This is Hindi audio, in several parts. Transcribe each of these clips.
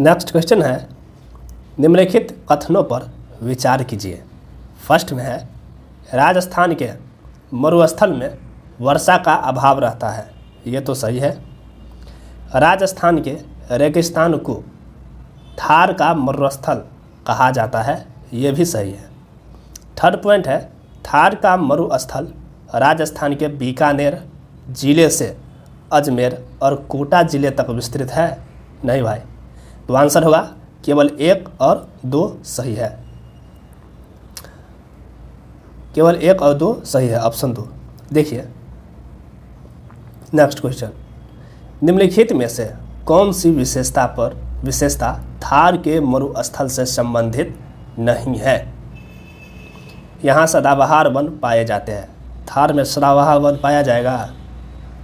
नेक्स्ट क्वेश्चन है, निम्नलिखित कथनों पर विचार कीजिए। फर्स्ट में है, राजस्थान के मरुस्थल में वर्षा का अभाव रहता है। ये तो सही है। राजस्थान के रेगिस्तान को थार का मरुस्थल कहा जाता है। ये भी सही है। थर्ड पॉइंट है, थार का मरुस्थल राजस्थान के बीकानेर जिले से अजमेर और कोटा जिले तक विस्तृत है। नहीं भाई, तो आंसर होगा केवल 1 और 2 सही है। केवल 1 और 2 सही है, ऑप्शन 2। देखिए नेक्स्ट क्वेश्चन, निम्नलिखित में से कौन सी विशेषता थार के मरुस्थल से संबंधित नहीं है। यहाँ सदाबहार वन पाए जाते हैं। थार में सदाबहार वन पाया जाएगा,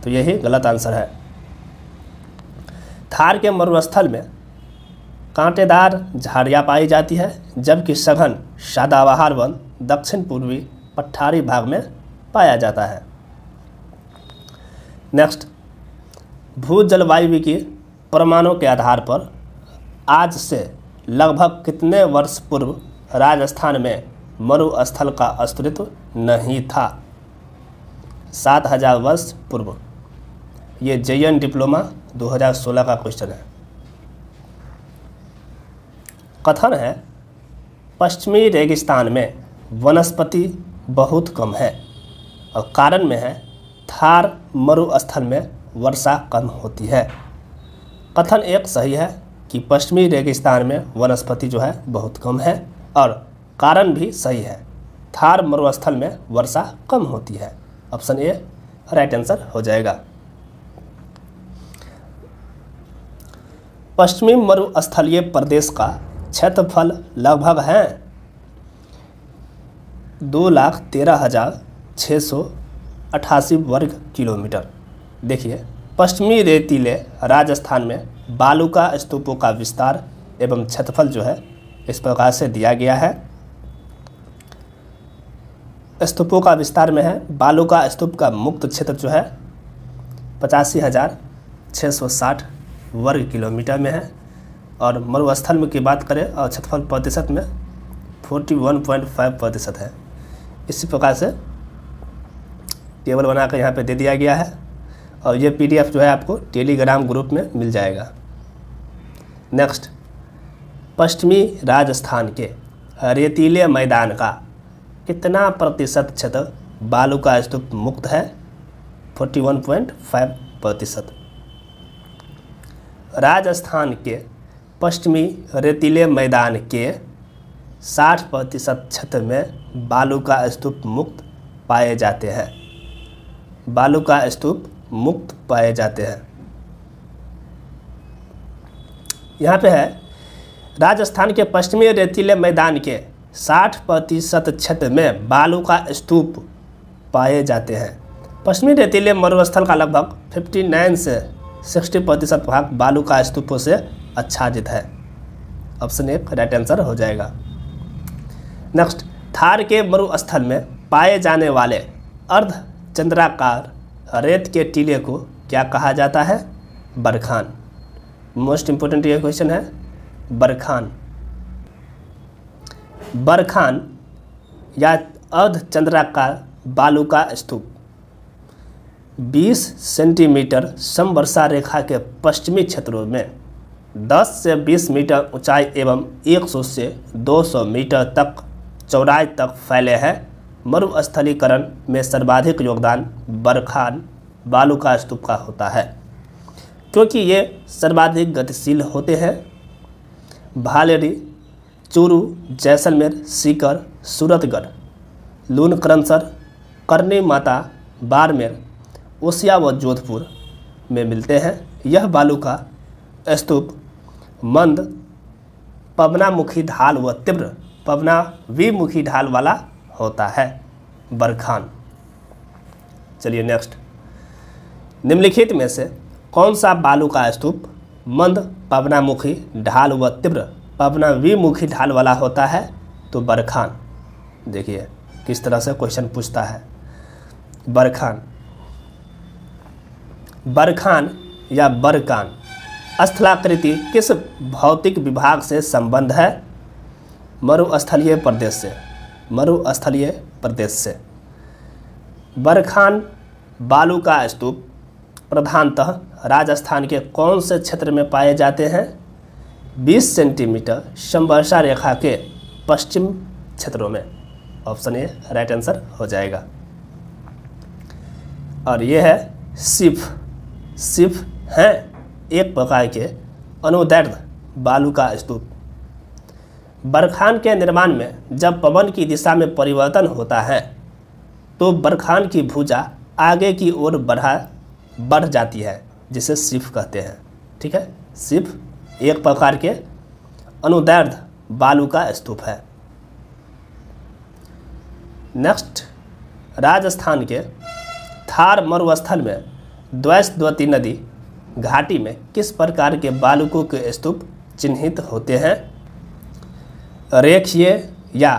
तो यही गलत आंसर है। थार के मरुस्थल में कांटेदार झाड़ियाँ पाई जाती है, जबकि सघन सदाबहार वन दक्षिण पूर्वी पठारी भाग में पाया जाता है। नेक्स्ट, भू जलवायु की प्रमाणों के आधार पर आज से लगभग कितने वर्ष पूर्व राजस्थान में मरुस्थल का अस्तित्व नहीं था। 7000 वर्ष पूर्व। ये JN डिप्लोमा 2016 का क्वेश्चन है। कथन है, पश्चिमी रेगिस्तान में वनस्पति बहुत कम है और कारण में है थार मरुस्थल में वर्षा कम होती है। कथन 1 सही है कि पश्चिमी रेगिस्तान में वनस्पति जो है बहुत कम है, और कारण भी सही है, थार मरुस्थल में वर्षा कम होती है। ऑप्शन ए राइट आंसर हो जाएगा। पश्चिमी मरुस्थलीय प्रदेश का क्षेत्रफल लगभग है 2,13,688 वर्ग किलोमीटर। देखिए, पश्चिमी रेतीले राजस्थान में बालू का स्तूपों का विस्तार एवं क्षेत्रफल जो है इस प्रकार से दिया गया है। स्तूपों का विस्तार में है, बालू का स्तूप का मुक्त क्षेत्र जो है 85,660 वर्ग किलोमीटर में है, और मरुस्थल में की बात करें और क्षेत्रफल प्रतिशत में 41.5% है। इसी प्रकार से टेबल बनाकर यहाँ पे दे दिया गया है, और ये PDF जो है आपको टेलीग्राम ग्रुप में मिल जाएगा। नेक्स्ट, पश्चिमी राजस्थान के रेतीले मैदान का कितना प्रतिशत क्षेत्र बालू का स्तूप मुक्त है। 41.5%। राजस्थान के पश्चिमी रेतीले मैदान के 60% क्षेत्र में बालू का स्तूप मुक्त पाए जाते हैं। बालू का स्तूप मुक्त पाए जाते हैं। यहाँ पे है, राजस्थान के पश्चिमी रेतीले मैदान के 60% क्षेत्र में बालू का स्तूप पाए जाते हैं। पश्चिमी रेतीले मरुस्थल का लगभग 59 से 60% भाग बालू का स्तूपों से आच्छादित है। ऑप्शन ए राइट आंसर हो जाएगा। नेक्स्ट, थार के मरुस्थल में पाए जाने वाले अर्धचंद्राकार रेत के टीले को क्या कहा जाता है। बरखान। मोस्ट इंपोर्टेंट ये क्वेश्चन है, बरखान। बरखान या अर्धचंद्राकार बालू का स्तूप 20 सेंटीमीटर समवर्षा रेखा के पश्चिमी क्षेत्रों में 10 से 20 मीटर ऊंचाई एवं 100 से 200 मीटर तक चौड़ाई तक फैले हैं। मरुस्थलीकरण में सर्वाधिक योगदान बरखान बालू का स्तूप का होता है, क्योंकि ये सर्वाधिक गतिशील होते हैं। भालेरी, चूरू, जैसलमेर, सीकर, सूरतगढ़, लूनकरनसर, करनी माता, बाड़मेर, ओसिया व जोधपुर में मिलते हैं। यह बालू का स्तूप मंद पवनामुखी ढाल व तीव्र पवनाभिमुखी ढाल वाला होता है। बरखान। चलिए नेक्स्ट, निम्नलिखित में से कौन सा बालू का स्तूप मंद पवनामुखी ढाल व तीव्र पवनाभिमुखी ढाल वाला होता है। तो बरखान। देखिए किस तरह से क्वेश्चन पूछता है। बरखान, बरखान या बरकान स्थलाकृति किस भौतिक विभाग से संबंध है? मरुस्थलीय प्रदेश से। मरुस्थलीय प्रदेश से। बरखान बालू का स्तूप प्रधानतः राजस्थान के कौन से क्षेत्र में पाए जाते हैं? 20 सेंटीमीटर समवर्षा रेखा के पश्चिम क्षेत्रों में। ऑप्शन ए राइट आंसर हो जाएगा। और ये है सिफ। सिफ है एक प्रकार के अनुदैर्घ्य बालू का स्तूप। बरखान के निर्माण में जब पवन की दिशा में परिवर्तन होता है तो बरखान की भुजा आगे की ओर बढ़ जाती है, जिसे सिफ कहते हैं। ठीक है, सिफ एक प्रकार के अनुदैर्घ्य बालू का स्तूप है। नेक्स्ट, राजस्थान के थार मरुस्थल में द्वैतवती नदी घाटी में किस प्रकार के बालुकों के स्तूप चिन्हित होते हैं? रेखीय या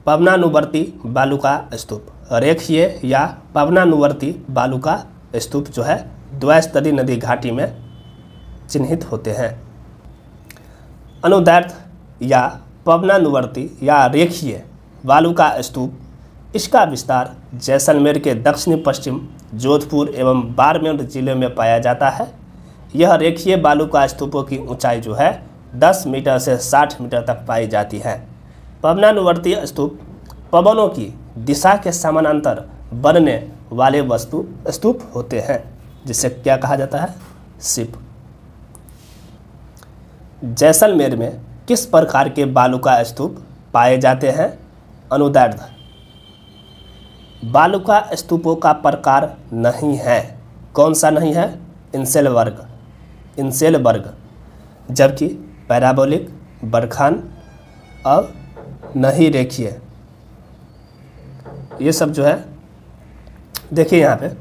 पवनानुवर्ती बालू का स्तूप। रेखीय या पवनानुवर्ती बालू का स्तूप जो है द्वैतवती नदी घाटी में चिन्हित होते हैं। अनुदैर्घ्य या पवनानुवर्ती या रेखीय बालू का स्तूप, इसका विस्तार जैसलमेर के दक्षिणी पश्चिम जोधपुर एवं बाड़मेर जिले में पाया जाता है। यह रेखीय बालू का स्तूपों की ऊंचाई जो है 10 मीटर से 60 मीटर तक पाई जाती है। पवनानुवर्ती स्तूप पवनों की दिशा के समानांतर बनने वाले स्तूप होते हैं, जिसे क्या कहा जाता है? सिप। जैसलमेर में किस प्रकार के बालू का स्तूप पाए जाते हैं? अनुदैर्घ्य बालू का स्तूपों का प्रकार नहीं है। कौन सा नहीं है? इंसेलबर्ग। इंसेलबर्ग। जबकि पैराबोलिक, बरखान और नहीं रेखीय, ये सब जो है देखिए यहाँ पे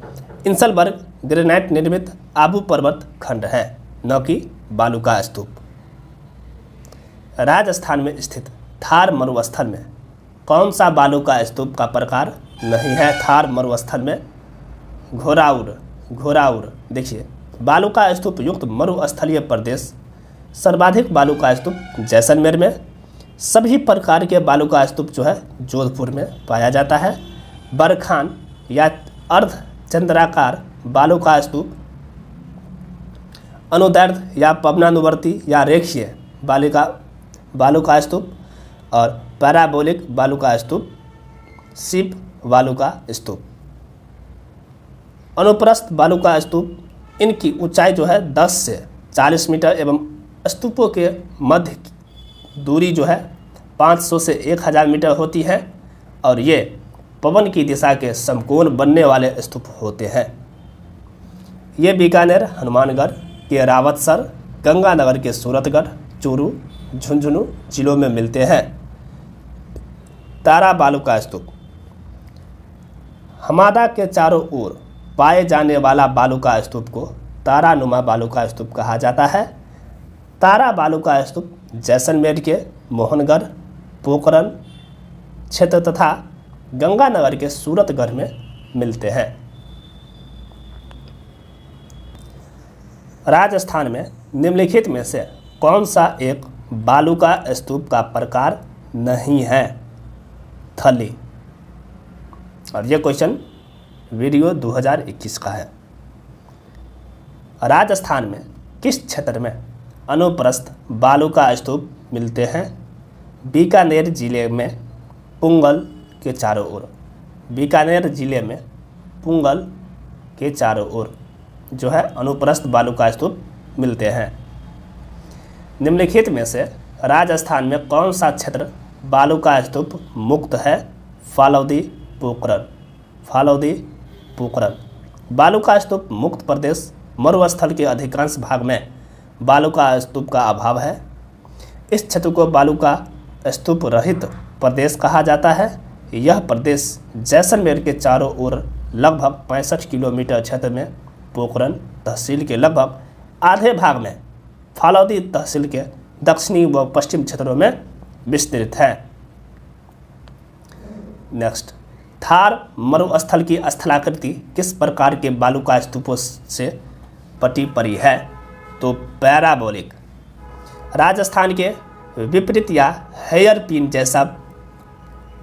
इंसेलबर्ग ग्रेनाइट निर्मित आबू पर्वत खंड है, न कि बालू का स्तूप। राजस्थान में स्थित थार मरुस्थल में कौन सा बालू का स्तूप का प्रकार नहीं है? थार मरुस्थल में घोराउर। देखिए, बालू का स्तूप युक्त मरुस्थलीय प्रदेश। सर्वाधिक बालू का स्तूप जैसलमेर में। सभी प्रकार के बालू का स्तूप जो है जोधपुर में पाया जाता है। बरखान या अर्ध चंद्राकार बालू का स्तूप अनुदैर्घ्य या पवनानुवर्ती या रेखीय बालू का स्तूप, और पैराबोलिक बालू का स्तूप सिप बालू का स्तूप। अनुप्रस्थ बालू का स्तूप, इनकी ऊंचाई जो है 10 से 40 मीटर एवं स्तूपों के मध्य दूरी जो है 500 से 1000 मीटर होती है, और ये पवन की दिशा के समकोण बनने वाले स्तूप होते हैं। ये बीकानेर, हनुमानगढ़ के रावतसर, गंगानगर के सूरतगढ़, चूरू, झुंझुनू जिलों में मिलते हैं। तारा बालू का स्तूप, हमादा के चारों ओर पाए जाने वाला बालू का स्तूप को तारानुमा बालू का स्तूप कहा जाता है। तारा बालू का स्तूप जैसलमेर के मोहनगढ़, पोखरन क्षेत्र तथा गंगानगर के सूरतगढ़ में मिलते हैं। राजस्थान में निम्नलिखित में से कौन सा एक बालू का स्तूप का प्रकार नहीं है? थली। और यह क्वेश्चन वीडियो 2021 का है। राजस्थान में किस क्षेत्र में अनुप्रस्थ बालू का स्तूप मिलते हैं? बीकानेर जिले में पुंगल के चारों ओर। बीकानेर जिले में पुंगल के चारों ओर जो है अनुप्रस्थ बालू का स्तूप मिलते हैं। निम्नलिखित में से राजस्थान में कौन सा क्षेत्र बालू का स्तूप मुक्त है? फालोदी, पोखरन। फालोदी, पोखरन। बालू का स्तूप मुक्त प्रदेश मरुस्थल के अधिकांश भाग में बालू का स्तूप का अभाव है। इस क्षेत्र को बालू का स्तूप रहित प्रदेश कहा जाता है। यह प्रदेश जैसलमेर के चारों ओर लगभग 65 किलोमीटर क्षेत्र में पोखरन तहसील के लगभग आधे भाग में फालोदी तहसील के दक्षिणी व पश्चिम क्षेत्रों में विस्तृत है। नेक्स्ट, थार मरुस्थल की स्थलाकृति किस प्रकार के बालू का स्तूपों से पटी पड़ी है? तो पैराबोलिक। राजस्थान के विपरीत या हेयर पिन जैसा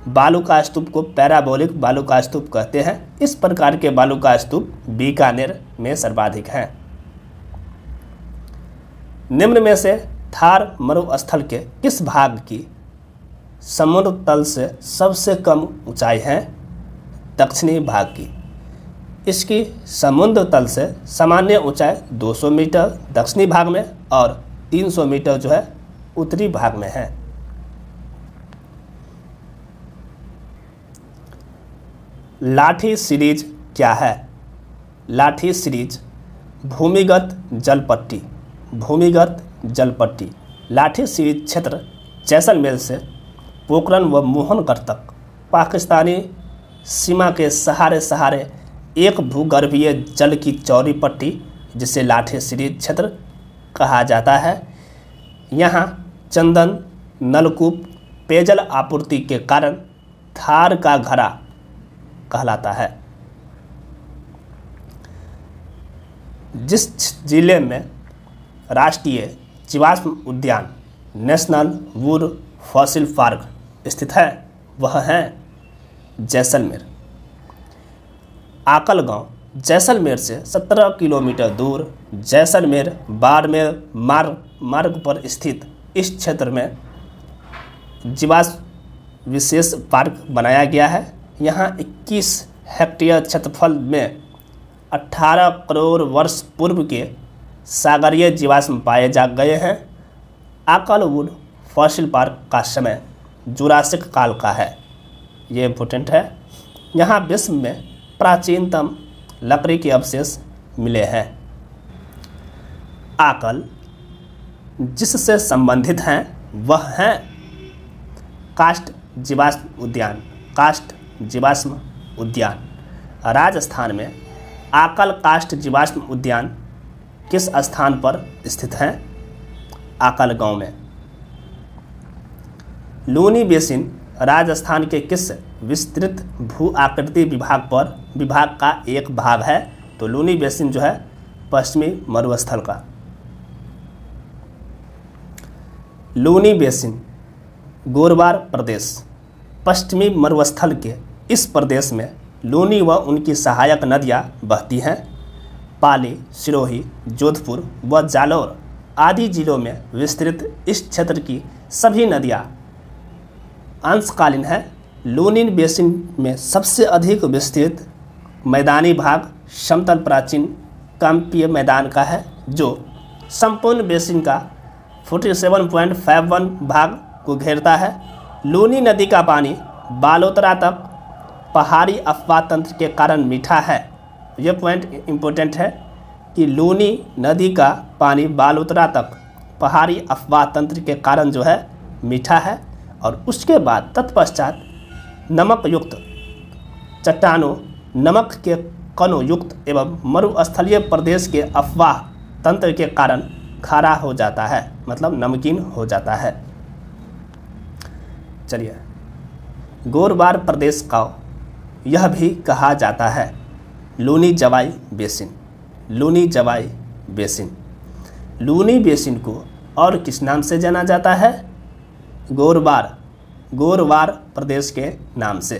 बालू का स्तूप को पैराबोलिक बालू का स्तूप कहते हैं। इस प्रकार के बालू का स्तूप बीकानेर में सर्वाधिक हैं। निम्न में से थार मरुस्थल के किस भाग की समुद्र तल से सबसे कम ऊंचाई है? दक्षिणी भाग की। इसकी समुद्र तल से सामान्य ऊंचाई 200 मीटर दक्षिणी भाग में और 300 मीटर जो है उत्तरी भाग में है। लाठी सीरीज क्या है? लाठी सीरीज भूमिगत जलपट्टी। भूमिगत जलपट्टी। लाठी सीरीज क्षेत्र जैसलमेर से पोखरण व मोहनगढ़ तक पाकिस्तानी सीमा के सहारे एक भूगर्भीय जल की चौड़ी पट्टी जिसे लाठी सीरीज क्षेत्र कहा जाता है। यहाँ चंदन नलकूप पेयजल आपूर्ति के कारण थार का घड़ा कहलाता है। जिस जिले में राष्ट्रीय जीवाश्म उद्यान नेशनल वुड फॉसिल पार्क स्थित है वह है जैसलमेर। आकलगांव जैसलमेर से 17 किलोमीटर दूर जैसलमेर बाड़मेर मार्ग पर स्थित इस क्षेत्र में जीवाश्म विशेष पार्क बनाया गया है। यहाँ 21 हेक्टेयर क्षेत्रफल में 18 करोड़ वर्ष पूर्व के सागरीय जीवाश्म पाए जा गए हैं। आकलवुड फॉसिल पार्क का समय जुरासिक काल का है। ये इम्पोर्टेंट है। यहाँ विश्व में प्राचीनतम लकड़ी के अवशेष मिले हैं। आकल जिससे संबंधित हैं वह हैं काष्ठ जीवाश्म उद्यान। काष्ठ जीवाश्म उद्यान राजस्थान में आकल काष्ठ जीवाश्म उद्यान किस स्थान पर स्थित है? आकलगांव में। लूनी बेसिन राजस्थान के किस विस्तृत भू आकृति विभाग का एक भाग है? तो लूनी बेसिन जो है पश्चिमी मरुस्थल का। लूनी बेसिन गोरवार प्रदेश पश्चिमी मरुस्थल के इस प्रदेश में लूनी व उनकी सहायक नदियाँ बहती हैं। पाली, सिरोही, जोधपुर व जालौर आदि जिलों में विस्तृत इस क्षेत्र की सभी नदियाँ अंशकालीन है। लूनी बेसिन में सबसे अधिक विस्तृत मैदानी भाग समतल प्राचीन कांपीय मैदान का है जो संपूर्ण बेसिन का 47.51 भाग को घेरता है। लूनी नदी का पानी बालोतरा तक पहाड़ी अफवाह तंत्र के कारण मीठा है। यह पॉइंट इम्पोर्टेंट है कि लूनी नदी का पानी बालोतरा तक पहाड़ी अफवाह तंत्र के कारण जो है मीठा है और उसके बाद तत्पश्चात नमक युक्त चट्टानों, नमक के कणों युक्त एवं मरुस्थलीय प्रदेश के अफवाह तंत्र के कारण खारा हो जाता है, मतलब नमकीन हो जाता है। चलिए, गोरवार प्रदेश का यह भी कहा जाता है लूनी जवाई बेसिन। लूनी जवाई बेसिन। लूनी बेसिन को और किस नाम से जाना जाता है? गोरवार प्रदेश के नाम से।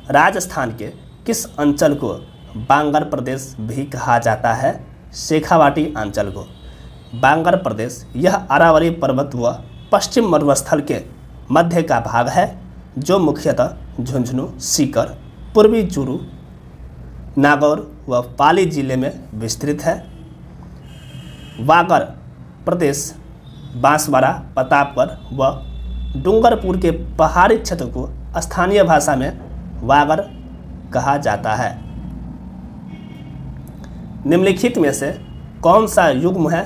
राजस्थान के किस अंचल को बांगर प्रदेश भी कहा जाता है? शेखावाटी अंचल को। बांगर प्रदेश यह अरावली पर्वत व पश्चिम मरुस्थल के मध्य का भाग है जो मुख्यतः झुंझुनू, सीकर, पूर्वी चूरू, नागौर व पाली जिले में विस्तृत है। वागड़ प्रदेश बांसवाड़ा, प्रतापगढ़ व डूंगरपुर के पहाड़ी क्षेत्र को स्थानीय भाषा में वागड़ कहा जाता है। निम्नलिखित में से कौन सा युग्म है?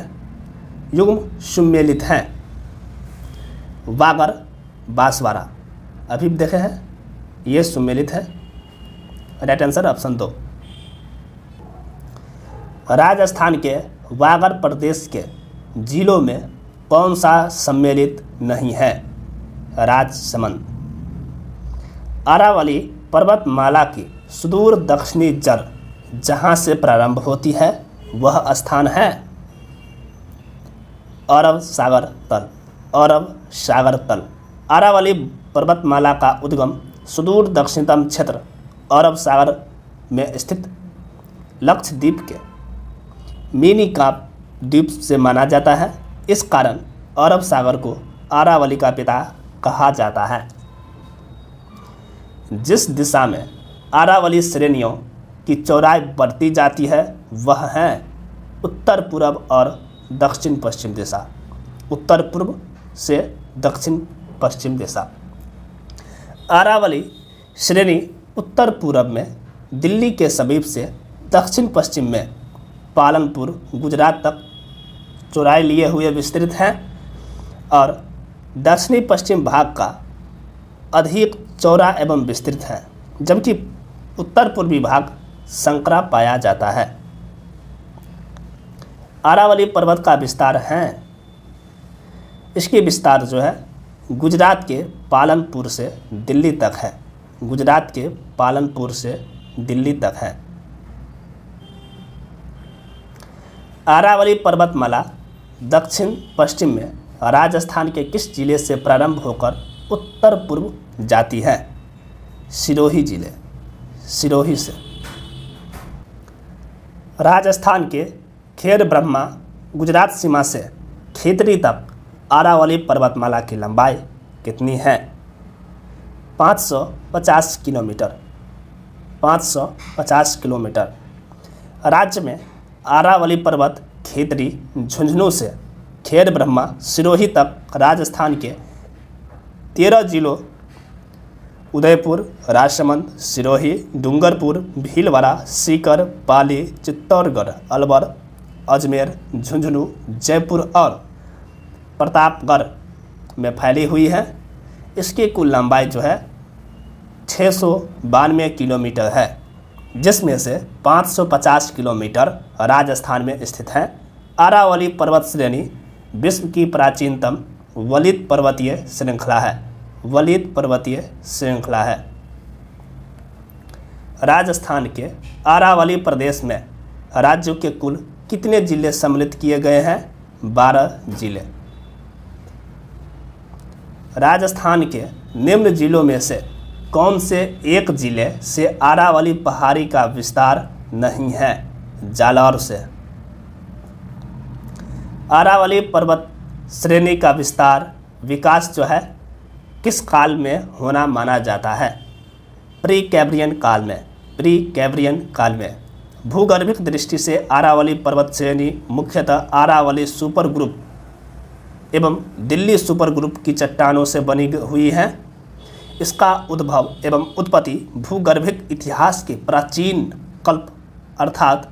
युग्म सुमेलित हैं। वागड़, बांसवाड़ा अभी देखे हैं, ये सुमेलित है। Right answer option 2। राजस्थान के वागड़ प्रदेश के जिलों में कौन सा सम्मिलित नहीं है? राजसमंद। अरावली पर्वतमाला की सुदूर दक्षिणी जड़ जहाँ से प्रारंभ होती है वह स्थान है अरब सागर तल। अरब सागर तल। अरावली पर्वतमाला का उद्गम सुदूर दक्षिणतम क्षेत्र अरब सागर में स्थित लक्षद्वीप के मिनिकॉय द्वीप से माना जाता है। इस कारण अरब सागर को अरावली का पिता कहा जाता है। जिस दिशा में अरावली श्रेणियों की चौड़ाई बढ़ती जाती है वह है उत्तर पूर्व और दक्षिण पश्चिम दिशा। उत्तर पूर्व से दक्षिण पश्चिम दिशा। अरावली श्रेणी उत्तर पूर्व में दिल्ली के समीप से दक्षिण पश्चिम में पालनपुर गुजरात तक चौड़ाई लिए हुए विस्तृत है और दक्षिणी पश्चिम भाग का अधिक चौड़ा एवं विस्तृत है, जबकि उत्तर पूर्वी भाग संकरा पाया जाता है। अरावली पर्वत का विस्तार है, इसकी विस्तार जो है गुजरात के पालनपुर से दिल्ली तक है। गुजरात के पालनपुर से दिल्ली तक है। अरावली पर्वतमाला दक्षिण पश्चिम में राजस्थान के किस जिले से प्रारंभ होकर उत्तर पूर्व जाती है? सिरोही जिले। सिरोही से। राजस्थान के खेर ब्रह्मा गुजरात सीमा से खेतरी तक अरावली पर्वतमाला की लंबाई कितनी है? 550 किलोमीटर। 550 किलोमीटर। राज्य में अरावली पर्वत खेतरी झुंझुनू से खेर ब्रह्मा सिरोही तक राजस्थान के 13 जिलों उदयपुर, राजसमंद, सिरोही, डूंगरपुर, भीलवाड़ा, सीकर, पाली, चित्तौड़गढ़, अलवर, अजमेर, झुंझुनू, जयपुर और प्रतापगढ़ में फैली हुई है। इसकी कुल लंबाई जो है 692 किलोमीटर है, जिसमें से 550 किलोमीटर राजस्थान में स्थित है। अरावली पर्वत श्रेणी विश्व की प्राचीनतम वलित पर्वतीय श्रृंखला है। वलित पर्वतीय श्रृंखला है। राजस्थान के अरावली प्रदेश में राज्यों के कुल कितने जिले सम्मिलित किए गए हैं? 12 जिले। राजस्थान के निम्न जिलों में से कौन से एक जिले से अरावली पहाड़ी का विस्तार नहीं है? जालौर से। अरावली पर्वत श्रेणी का विकास जो है किस काल में होना माना जाता है? प्री कैम्ब्रियन काल में। प्री कैम्ब्रियन काल में। भूगर्भिक दृष्टि से अरावली पर्वत श्रेणी मुख्यतः अरावली सुपर ग्रुप एवं दिल्ली सुपर ग्रुप की चट्टानों से बनी हुई है। इसका उद्भव एवं उत्पत्ति भूगर्भिक इतिहास के प्राचीन कल्प अर्थात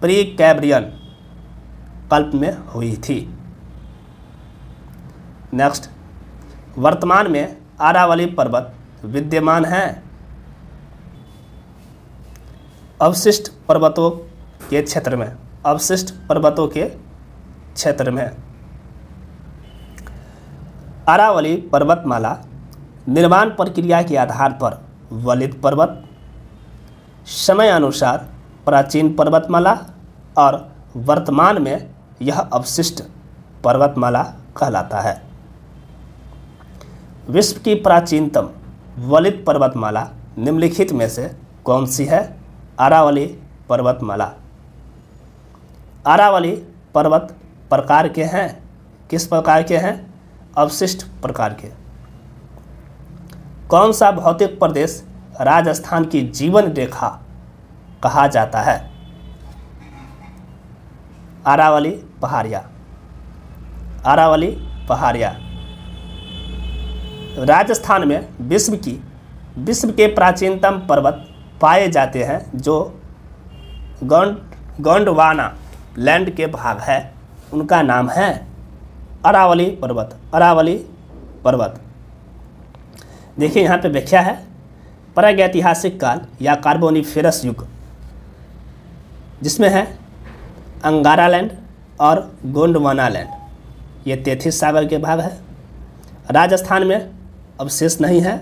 प्री कैम्ब्रियन कल्प में हुई थी। नेक्स्ट, वर्तमान में अरावली पर्वत विद्यमान है अवशिष्ट पर्वतों के क्षेत्र में। अवशिष्ट पर्वतों के क्षेत्र में। अरावली पर्वतमाला निर्माण प्रक्रिया के आधार पर वलित पर्वत, समय अनुसार प्राचीन पर्वतमाला और वर्तमान में यह अवशिष्ट पर्वतमाला कहलाता है। विश्व की प्राचीनतम वलित पर्वतमाला निम्नलिखित में से कौन सी है? अरावली पर्वतमाला। अरावली पर्वत प्रकार के हैं। किस प्रकार के हैं? अवशिष्ट प्रकार के। कौन सा भौतिक प्रदेश राजस्थान की जीवन रेखा कहा जाता है? अरावली पहाड़ियाँ। अरावली पहाड़ियाँ। राजस्थान में विश्व के प्राचीनतम पर्वत पाए जाते हैं जो गोंडवाना लैंड के भाग है। उनका नाम है अरावली पर्वत। अरावली पर्वत। देखिए यहाँ पे व्याख्या है, प्रागैतिहासिक काल या कार्बोनिफेरस युग, जिसमें है अंगारा लैंड और गोंडवाना लैंड, ये तेथिस सागर के भाग है। राजस्थान में अवशेष नहीं है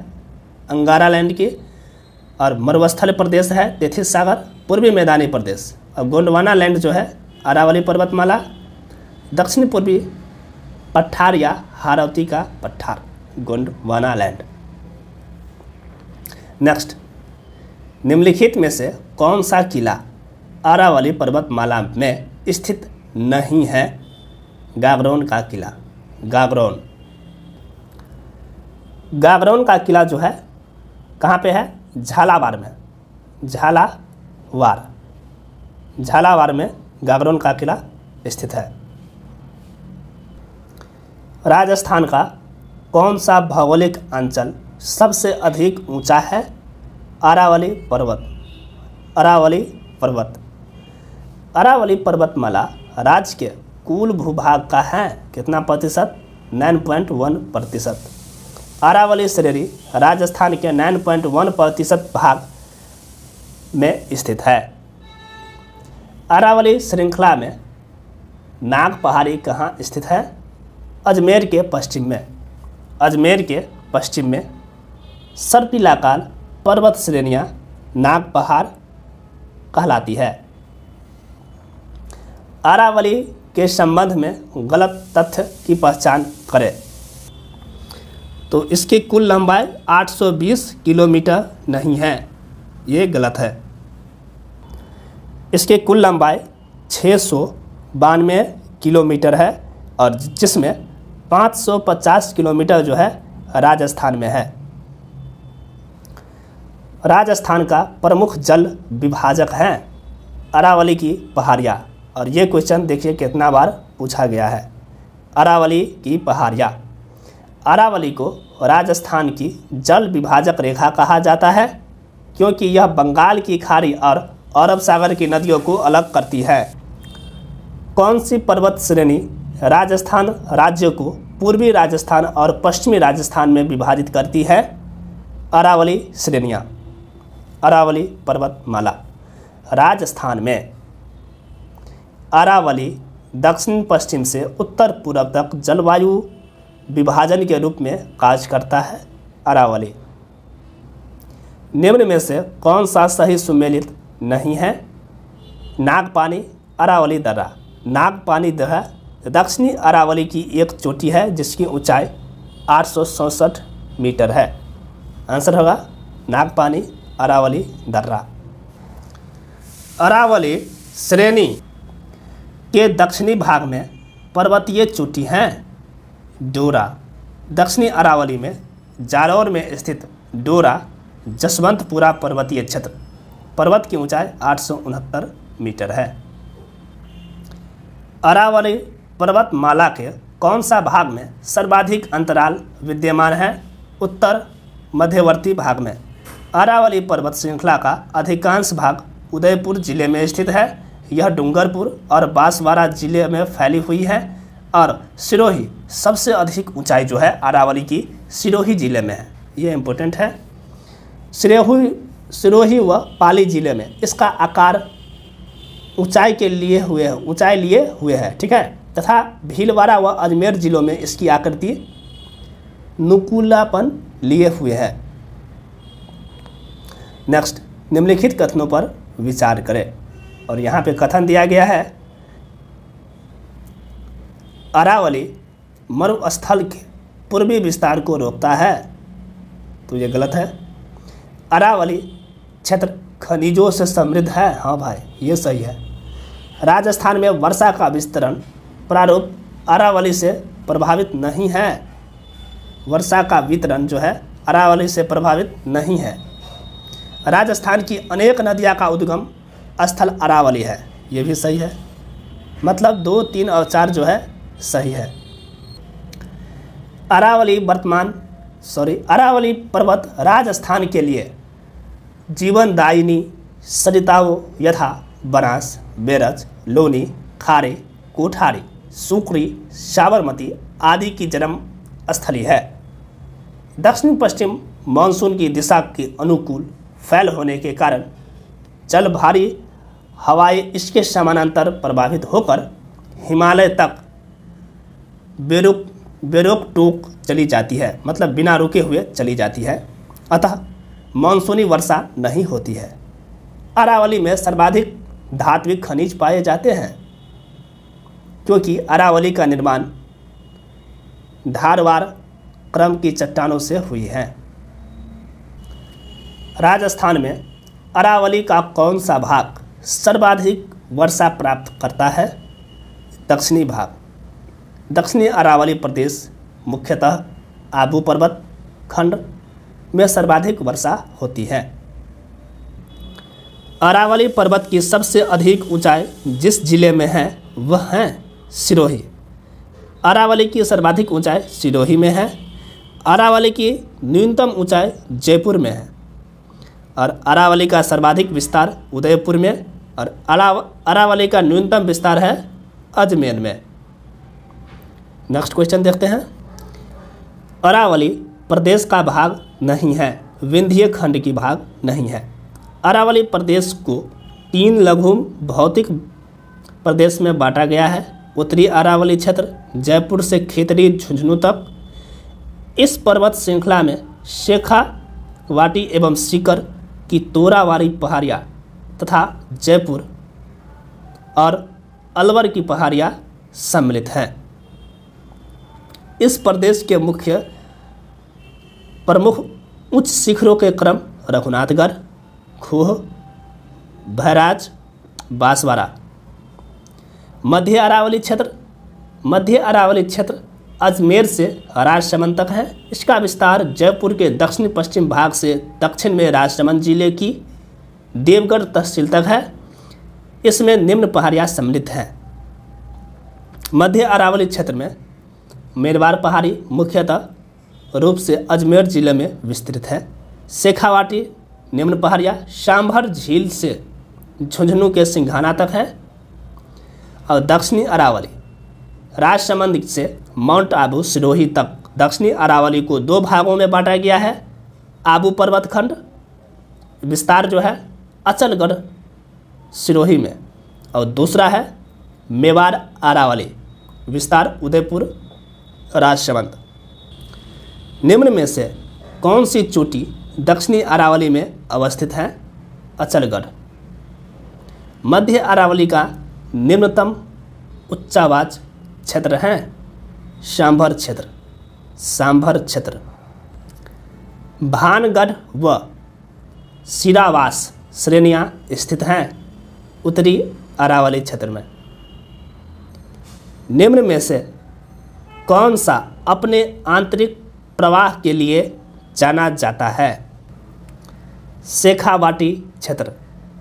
अंगारा लैंड की, और मरुस्थल प्रदेश है तेथिस सागर, पूर्वी मैदानी प्रदेश, और गोंडवाना लैंड जो है अरावली पर्वतमाला, दक्षिण पूर्वी पठार या हारावती का पठार, गोंडवाना लैंड। नेक्स्ट, निम्नलिखित में से कौन सा किला अरावली पर्वतमाला में स्थित नहीं है? गागरोन का किला, गागरोन। गागरोन का किला जो है कहाँ पे है? झालावाड़ में, झालावाड़ में गागरोन का किला स्थित है। राजस्थान का कौन सा भौगोलिक अंचल सबसे अधिक ऊंचा है? अरावली पर्वत, अरावली पर्वत। अरावली पर्वतमाला राज्य के कुल भूभाग का है कितना प्रतिशत? 9.1%। अरावली श्रेणी राजस्थान के 9.1% भाग में स्थित है। अरावली श्रृंखला में नाग पहाड़ी कहाँ स्थित है? अजमेर के पश्चिम में, अजमेर के पश्चिम में सर्पिलाकार पर्वत श्रेणियाँ नाग पहाड़ कहलाती है। अरावली के संबंध में गलत तथ्य की पहचान करें। तो इसकी कुल लंबाई 820 किलोमीटर नहीं है, ये गलत है। इसकी कुल लंबाई 692 किलोमीटर है और जिसमें 550 किलोमीटर जो है राजस्थान में है। राजस्थान का प्रमुख जल विभाजक है अरावली की पहाड़ियाँ, और ये क्वेश्चन देखिए कितना बार पूछा गया है। अरावली की पहाड़ियाँ, अरावली को राजस्थान की जल विभाजक रेखा कहा जाता है क्योंकि यह बंगाल की खाड़ी और अरब सागर की नदियों को अलग करती है। कौन सी पर्वत श्रेणी राजस्थान राज्य को पूर्वी राजस्थान और पश्चिमी राजस्थान में विभाजित करती है? अरावली श्रेणियाँ, अरावली पर्वतमाला। राजस्थान में अरावली दक्षिण पश्चिम से उत्तर पूर्व तक जलवायु विभाजन के रूप में कार्य करता है। अरावली निम्न में से कौन सा सही सुमेलित नहीं है? नागपानी, अरावली दर्रा। नागपानी दर्रा दक्षिणी अरावली की एक चोटी है जिसकी ऊंचाई 867 मीटर है। आंसर होगा नागपानी, अरावली दर्रा। अरावली श्रेणी के दक्षिणी भाग में पर्वतीय चोटी हैं डोरा। दक्षिणी अरावली में जालौर में स्थित डोरा जसवंतपुरा पर्वतीय क्षेत्र, पर्वत की ऊंचाई 869 मीटर है। अरावली पर्वतमाला के कौन सा भाग में सर्वाधिक अंतराल विद्यमान है? उत्तर मध्यवर्ती भाग में। अरावली पर्वत श्रृंखला का अधिकांश भाग उदयपुर जिले में स्थित है। यह डूंगरपुर और बांसवाड़ा जिले में फैली हुई है और सिरोही सबसे अधिक ऊंचाई जो है अरावली की सिरोही जिले में है। ये इम्पोर्टेंट है। सिरोही व पाली जिले में इसका आकार ऊंचाई लिए हुए है, ठीक है, तथा भीलवाड़ा व अजमेर जिलों में इसकी आकृति नुकुलापन लिए हुए है। नेक्स्ट, निम्नलिखित कथनों पर विचार करें और यहाँ पे कथन दिया गया है अरावली मरुस्थल के पूर्वी विस्तार को रोकता है, तो ये गलत है। अरावली क्षेत्र खनिजों से समृद्ध है, हाँ भाई ये सही है। राजस्थान में वर्षा का विस्तरण प्रारूप अरावली से प्रभावित नहीं है। वर्षा का वितरण जो है अरावली से प्रभावित नहीं है। राजस्थान की अनेक नदियाँ का उद्गम स्थल अरावली है, ये भी सही है। मतलब 2, 3 और 4 जो है सही है। अरावली पर्वत राजस्थान के लिए जीवनदायिनी सरिताओं यथा बनास, बेरज, लोनी, खारे, कोठारी, सुकरी, साबरमती आदि की जन्म स्थली है। दक्षिण पश्चिम मानसून की दिशा के अनुकूल फैल होने के कारण जल भारी हवाएं इसके समानांतर प्रवाहित होकर हिमालय तक बेरोक टोक चली जाती है, मतलब बिना रुके हुए चली जाती है। अतः मानसूनी वर्षा नहीं होती है। अरावली में सर्वाधिक धात्विक खनिज पाए जाते हैं। क्योंकि अरावली का निर्माण धारवार क्रम की चट्टानों से हुई है। राजस्थान में अरावली का कौन सा भाग सर्वाधिक वर्षा प्राप्त करता है? दक्षिणी भाग। दक्षिणी अरावली प्रदेश मुख्यतः आबू पर्वत खंड में सर्वाधिक वर्षा होती है। अरावली पर्वत की सबसे अधिक ऊंचाई जिस जिले में है वह है सिरोही। अरावली की सर्वाधिक ऊंचाई सिरोही में है। अरावली की न्यूनतम ऊंचाई जयपुर में है और अरावली का सर्वाधिक विस्तार उदयपुर में और अरावली का न्यूनतम विस्तार है अजमेर में। नेक्स्ट क्वेश्चन देखते हैं। अरावली प्रदेश का भाग नहीं है, विंध्य खंड की भाग नहीं है। अरावली प्रदेश को 3 लघु भौतिक प्रदेश में बांटा गया है। उत्तरी अरावली क्षेत्र जयपुर से खेतड़ी झुंझुनू तक। इस पर्वत श्रृंखला में शेखावाटी एवं सीकर की तोरावारी पहाड़ियाँ तथा जयपुर और अलवर की पहाड़ियाँ सम्मिलित हैं। इस प्रदेश के मुख्य प्रमुख उच्च शिखरों के क्रम रघुनाथगढ़, खूह, भैराज, बांसवाड़ा। मध्य अरावली क्षेत्र अजमेर से राजसमंद तक है। इसका विस्तार जयपुर के दक्षिण पश्चिम भाग से दक्षिण में राजसमंद जिले की देवगढ़ तहसील तक है। इसमें निम्न पहाड़ियाँ सम्मिलित हैं। मध्य अरावली क्षेत्र में मेरवार पहाड़ी मुख्यतः रूप से अजमेर जिले में विस्तृत है। शेखावाटी निम्न पहाड़ियाँ सांभर झील से झुंझुनू के सिंघाना तक है और दक्षिणी अरावली राजसमंद से माउंट आबू सिरोही तक। दक्षिणी अरावली को 2 भागों में बांटा गया है। आबू पर्वत खंड विस्तार जो है अचलगढ़ सिरोही में और दूसरा है मेवाड़ अरावली विस्तार उदयपुर राजसमंद। निम्न में से कौन सी चोटी दक्षिणी अरावली में अवस्थित है? अचलगढ़। मध्य अरावली का निम्नतम उच्चावाच क्षेत्र है सांभर क्षेत्र। भानगढ़ व सिरावास श्रेणियाँ स्थित हैं उत्तरी अरावली क्षेत्र में। निम्न में से कौन सा अपने आंतरिक प्रवाह के लिए जाना जाता है? शेखावाटी क्षेत्र।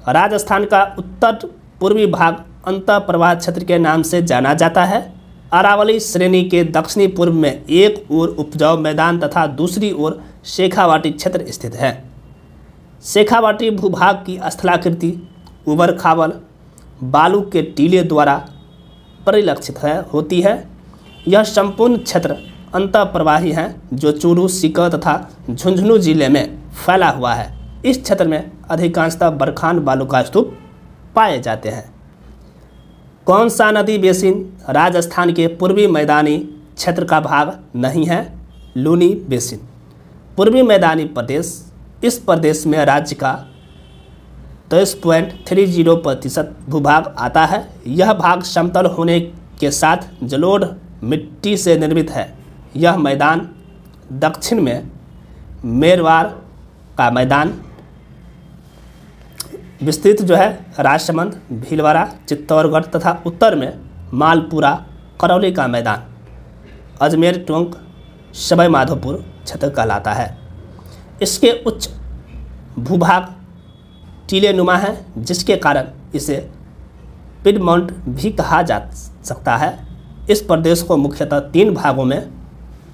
राजस्थान का उत्तर पूर्वी भाग अंतः प्रवाह क्षेत्र के नाम से जाना जाता है। अरावली श्रेणी के दक्षिणी पूर्व में एक ओर उपजाऊ मैदान तथा दूसरी ओर शेखावाटी क्षेत्र स्थित है। शेखावाटी भूभाग की स्थलाकृति उबड़ खाबड़ बालू के टीले द्वारा परिलक्षित होती है। यह संपूर्ण क्षेत्र अंतः प्रवाही है जो चूरू, सीकर तथा झुंझुनू जिले में फैला हुआ है। इस क्षेत्र में अधिकांशतः बरखान बालू का स्तूप पाए जाते हैं। कौन सा नदी बेसिन राजस्थान के पूर्वी मैदानी क्षेत्र का भाग नहीं है? लूनी बेसिन। पूर्वी मैदानी प्रदेश इस प्रदेश में राज्य का 23.30% भूभाग आता है। यह भाग समतल होने के साथ जलोढ़ मिट्टी से निर्मित है। यह मैदान दक्षिण में मेरवार का मैदान विस्तृत जो है राजसमंद, भीलवाड़ा, चित्तौड़गढ़ तथा उत्तर में मालपुरा, करौली का मैदान अजमेर, टोंक, सवाई माधोपुर क्षेत्र कहलाता है। इसके उच्च भूभाग टीले नुमा है जिसके कारण इसे पिडमॉन्ट भी कहा जा सकता है। इस प्रदेश को मुख्यतः 3 भागों में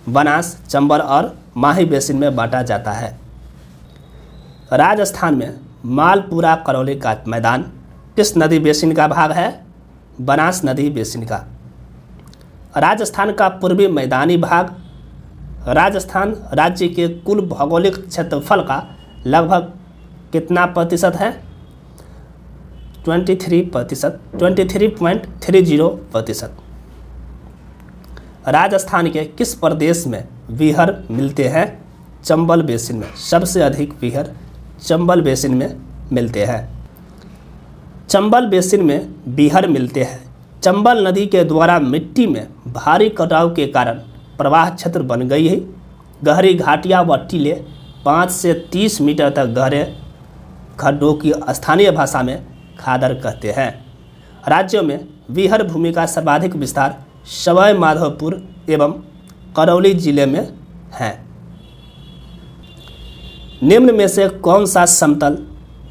बनास, चंबल और माही बेसिन में बांटा जाता है। राजस्थान में मालपुरा, करौली का मैदान किस नदी बेसिन का भाग है? बनास नदी बेसिन का। राजस्थान का पूर्वी मैदानी भाग राजस्थान राज्य के कुल भौगोलिक क्षेत्रफल का लगभग कितना प्रतिशत है? 23.30%। राजस्थान के किस प्रदेश में विहर मिलते हैं? चंबल बेसिन में। सबसे अधिक विहर चंबल बेसिन में मिलते हैं। चंबल बेसिन में विहर मिलते हैं चंबल नदी के द्वारा मिट्टी में भारी कटाव के कारण प्रवाह क्षेत्र बन गई है। गहरी घाटियाँ व टीले 5 से 30 मीटर तक गहरे खड्डों की स्थानीय भाषा में खादर कहते हैं। राज्यों में विहर भूमि का सर्वाधिक विस्तार सवाई माधोपुर एवं करौली जिले में है। निम्न में से कौन सा समतल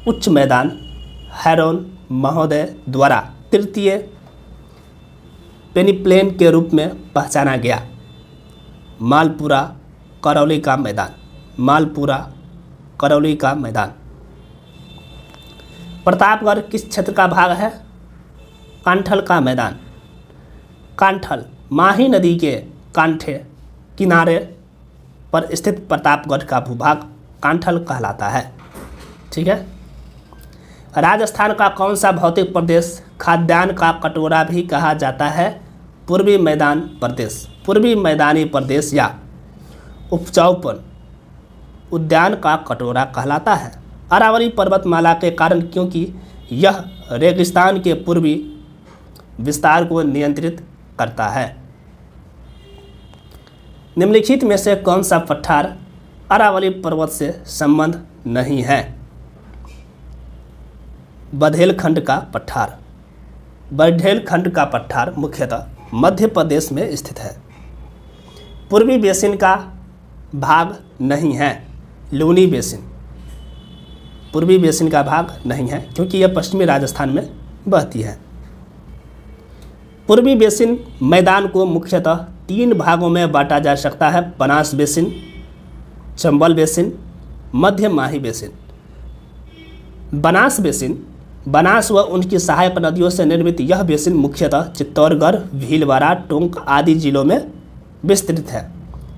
उच्च मैदान हैरोन महोदय द्वारा तृतीय पेनिप्लेन के रूप में पहचाना गया? मालपुरा करौली का मैदान। मालपुरा करौली का मैदान। प्रतापगढ़ किस क्षेत्र का भाग है? कांठल का मैदान। कांठल माही नदी के कांठे किनारे पर स्थित प्रतापगढ़ का भूभाग कांठल कहलाता है। ठीक है। राजस्थान का कौन सा भौतिक प्रदेश खाद्यान्न का कटोरा भी कहा जाता है? पूर्वी मैदान प्रदेश। पूर्वी मैदानी प्रदेश या उपजाऊपन उद्यान का कटोरा कहलाता है। अरावली पर्वतमाला के कारण, क्योंकि यह रेगिस्तान के पूर्वी विस्तार को नियंत्रित करता है। निम्नलिखित में से कौन सा पठार अरावली पर्वत से संबंध नहीं है? बघेलखंड का पठार। बघेलखंड का पठार मुख्यतः मध्य प्रदेश में स्थित है। पूर्वी बेसिन का भाग नहीं है। लूनी बेसिन पूर्वी बेसिन का भाग नहीं है, क्योंकि यह पश्चिमी राजस्थान में बहती है। पूर्वी बेसिन मैदान को मुख्यतः 3 भागों में बांटा जा सकता है: बनास बेसिन, चंबल बेसिन, मध्य माही बेसिन। बनास बेसिन, बनास व उनकी सहायक नदियों से निर्मित यह बेसिन मुख्यतः चित्तौड़गढ़, भीलवाड़ा, टोंक आदि जिलों में विस्तृत है।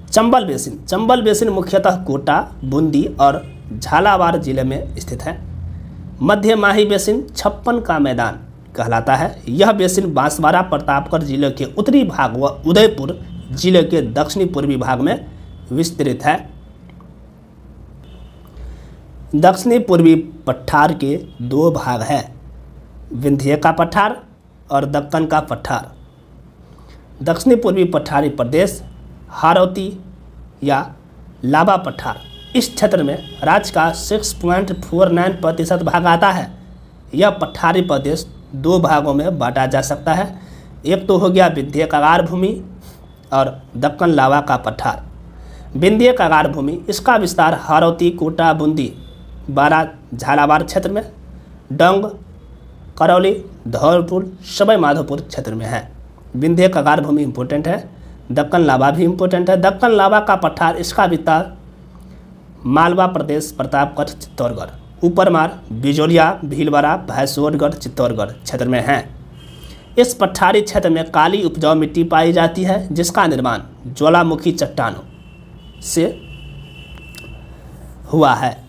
चंबल बेसिन, चंबल बेसिन मुख्यतः कोटा, बूंदी और झालावाड़ जिले में स्थित है। मध्य माही बेसिन छप्पन का मैदान कहलाता है। यह बेसिन बांसवाड़ा, प्रतापगढ़ जिले के उत्तरी भाग व उदयपुर जिले के दक्षिणी पूर्वी भाग में विस्तृत है। दक्षिणी पूर्वी पठार के 2 भाग हैं: विंध्य का पठार और दक्कन का पठार। दक्षिणी पूर्वी पठारी प्रदेश हारौती या लाबा पठार, इस क्षेत्र में राज्य का 6.49% भाग आता है। यह पठारी प्रदेश 2 भागों में बांटा जा सकता है। एक तो हो गया विंध्य कगार भूमि और दक्कन लावा का पठार। विंध्य कगार भूमि, इसका विस्तार हारौती, कोटा, बूंदी, बारा, झालावाड़ क्षेत्र में, डंग, करौली, धौलपुर, सवाई माधोपुर क्षेत्र में है। विंध्य कगार भूमि इंपॉर्टेंट है। दक्कन लावा भी इंपॉर्टेंट है। दक्कन लावा का पठार, इसका विस्तार मालवा प्रदेश, प्रतापगढ़, चित्तौड़गढ़, ऊपरमार, बिजोलिया, भीलवाड़ा, भैंसोरगढ़, चित्तौड़गढ़ क्षेत्र में है। इस पठारी क्षेत्र में काली उपजाऊ मिट्टी पाई जाती है, जिसका निर्माण ज्वालामुखी चट्टानों से हुआ है।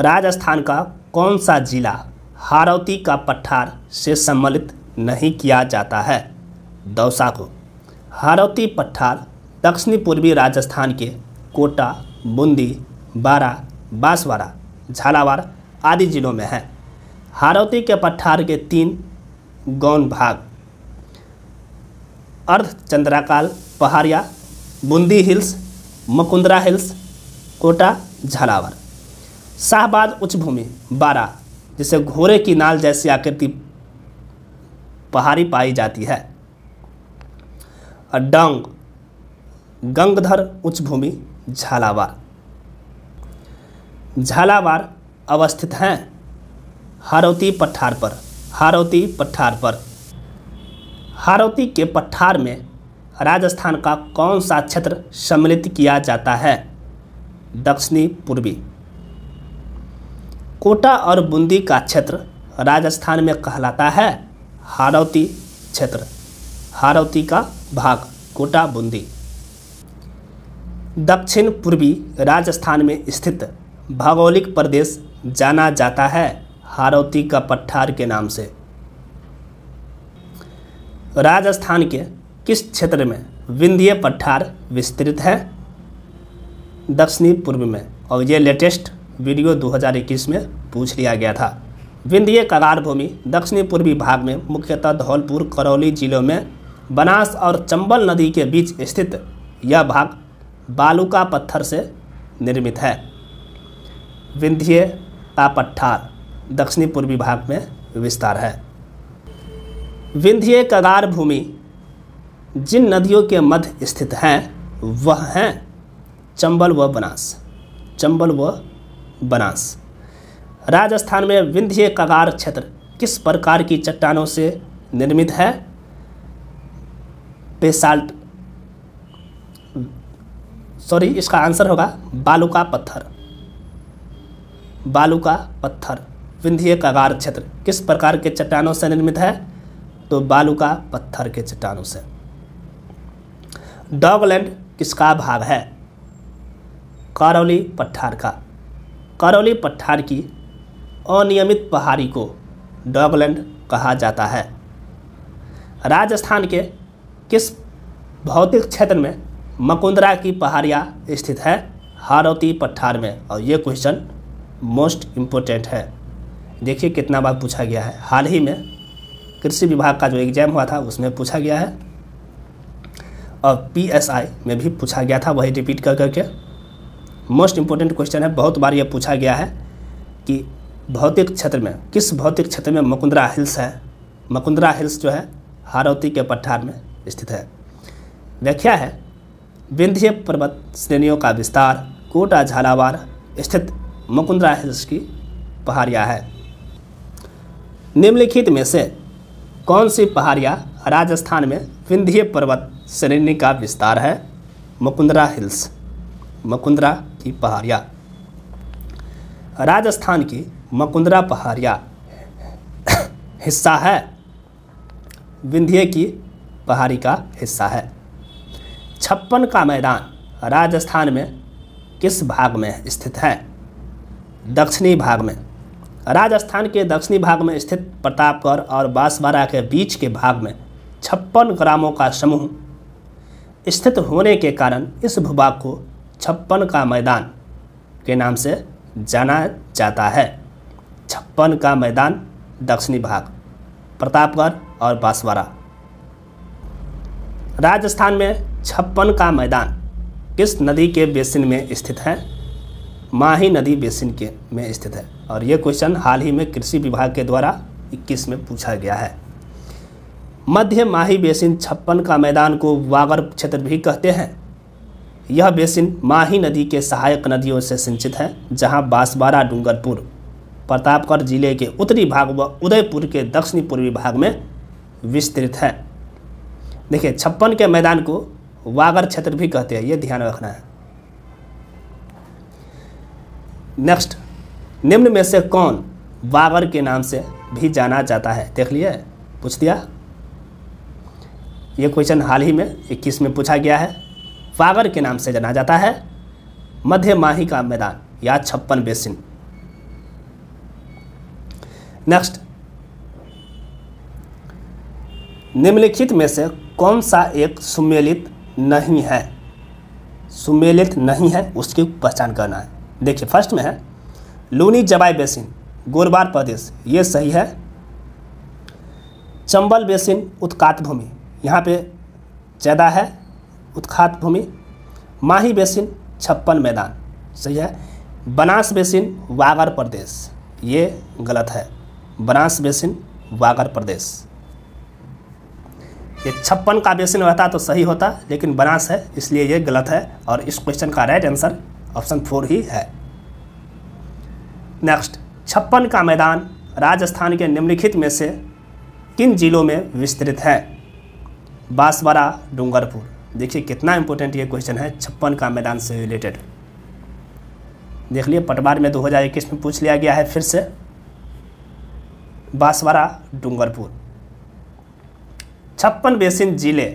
राजस्थान का कौन सा जिला हारौती का पठार से सम्मिलित नहीं किया जाता है? दौसा को। हारौती पठार दक्षिणी पूर्वी राजस्थान के कोटा, बूंदी, बारा, बांसवाड़ा, झालावाड़ आदि जिलों में है। हारौती के पठार के 3 गौण भाग: अर्ध चंद्राकाल पहाड़ियाँ, बूंदी हिल्स, मुकुंदरा हिल्स, कोटा, झालावाड़। शाहबाद उच्च भूमि बारा, जिसे घोड़े की नाल जैसी आकृति पहाड़ी पाई जाती है। डंग, गंगधर उच्च भूमि, झालावाड़। झालावाड़ अवस्थित हैं हारौती पठार पर। हारौती पठार पर। हारौती के पठार में राजस्थान का कौन सा क्षेत्र सम्मिलित किया जाता है? दक्षिणी पूर्वी। कोटा और बूंदी का क्षेत्र राजस्थान में कहलाता है हारौती क्षेत्र। हारौती का भाग कोटा, बूंदी। दक्षिण पूर्वी राजस्थान में स्थित भौगोलिक प्रदेश जाना जाता है हारौती का पठार के नाम से। राजस्थान के किस क्षेत्र में विंध्य पठार विस्तृत है? दक्षिणी पूर्व में। और ये लेटेस्ट वीडियो 2021 में पूछ लिया गया था। विंध्य कगार भूमि दक्षिणी पूर्वी भाग में मुख्यतः धौलपुर करौली जिलों में बनास और चंबल नदी के बीच स्थित यह भाग बालू का पत्थर से निर्मित है। विंध्य का पठार दक्षिणी पूर्वी भाग में विस्तार है। विंध्य कगार भूमि जिन नदियों के मध्य स्थित हैं वह हैं चंबल व बनास। चंबल व बनास। राजस्थान में विंध्य कगार क्षेत्र किस प्रकार की चट्टानों से निर्मित है? बेसाल्ट, इसका आंसर होगा बालू का पत्थर। बालू का पत्थर। विंध्य कगार क्षेत्र किस प्रकार के चट्टानों से निर्मित है? तो बालू का पत्थर के चट्टानों से। डॉगलैंड किसका भाग है? करौली पठार का। करौली पठार की अनियमित पहाड़ी को डॉगलैंड कहा जाता है। राजस्थान के किस भौतिक क्षेत्र में मुकुंदरा की पहाड़ियाँ स्थित है? हाड़ौती पठार में। और ये क्वेश्चन मोस्ट इम्पोर्टेंट है। देखिए कितना बार पूछा गया है। हाल ही में कृषि विभाग का जो एग्जाम हुआ था उसमें पूछा गया है और PSI में भी पूछा गया था, वही रिपीट कर करके। मोस्ट इम्पोर्टेंट क्वेश्चन है। बहुत बार ये पूछा गया है कि भौतिक क्षेत्र में, किस भौतिक क्षेत्र में मुकुंदरा हिल्स है? मुकुंदरा हिल्स जो है हाड़ौती के पठार में स्थित है। व्याख्या है विंध्य पर्वत श्रेणियों का विस्तार कोटा झालावाड़ स्थित मुकुंदरा हिल्स की पहाड़ियाँ है। निम्नलिखित में से कौन सी पहाड़ियाँ राजस्थान में विंध्य पर्वत श्रेणी का विस्तार है? मुकुंदरा हिल्स। मुकुंदरा की पहाड़ियाँ। राजस्थान की मुकुंदरा पहाड़ियाँ हिस्सा है विंध्य की पहाड़ी का हिस्सा है। छप्पन का मैदान राजस्थान में किस भाग में स्थित है? दक्षिणी भाग में। राजस्थान के दक्षिणी भाग में स्थित प्रतापगढ़ और बांसवाड़ा के बीच के भाग में 56 ग्रामों का समूह स्थित होने के कारण इस भूभाग को 56 का मैदान के नाम से जाना जाता है। 56 का मैदान दक्षिणी भाग, प्रतापगढ़ और बांसवाड़ा। राजस्थान में 56 का मैदान किस नदी के बेसिन में स्थित है? माही नदी बेसिन के में स्थित है। और ये क्वेश्चन हाल ही में कृषि विभाग के द्वारा 21 में पूछा गया है। मध्य माही बेसिन 56 का मैदान को वागर क्षेत्र भी कहते हैं। यह बेसिन माही नदी के सहायक नदियों से सिंचित है, जहां बांसवाड़ा, डूंगरपुर, प्रतापगढ़ जिले के उत्तरी भाग व उदयपुर के दक्षिणी पूर्वी भाग में विस्तृत है। देखिए 56 के मैदान को वागर क्षेत्र भी कहते हैं, ये ध्यान रखना है। नेक्स्ट, निम्न में से कौन वागर के नाम से भी जाना जाता है? देख लिए, पूछ दिया। ये क्वेश्चन हाल ही में 21 में पूछा गया है। वागर के नाम से जाना जाता है मध्य माही का मैदान या 56 बेसिन। नेक्स्ट, निम्नलिखित में से कौन सा एक सुमेलित नहीं है? सुमेलित नहीं है उसकी पहचान करना है। देखिए फर्स्ट में है लूनी जबाई बेसिन, गोरवार प्रदेश, ये सही है। चंबल बेसिन उत्कात भूमि, यहाँ पे ज़्यादा है उत्खात भूमि। माही बेसिन 56 मैदान, सही है। बनास बेसिन वागर प्रदेश, ये गलत है। बनास बेसिन वागर प्रदेश। ये 56 का बेसिन रहता तो सही होता, लेकिन बनास है इसलिए ये गलत है और इस क्वेश्चन का राइट आंसर ऑप्शन 4 ही है। नेक्स्ट, 56 का मैदान राजस्थान के निम्नलिखित में से किन जिलों में विस्तृत है? बांसवाड़ा, डूंगरपुर। देखिए कितना इंपॉर्टेंट ये क्वेश्चन है 56 का मैदान से रिलेटेड। देख लिए पटवार में 2021 में पूछ लिया गया है फिर से। बांसवाड़ा, डूंगरपुर। 56 बेसिन जिले,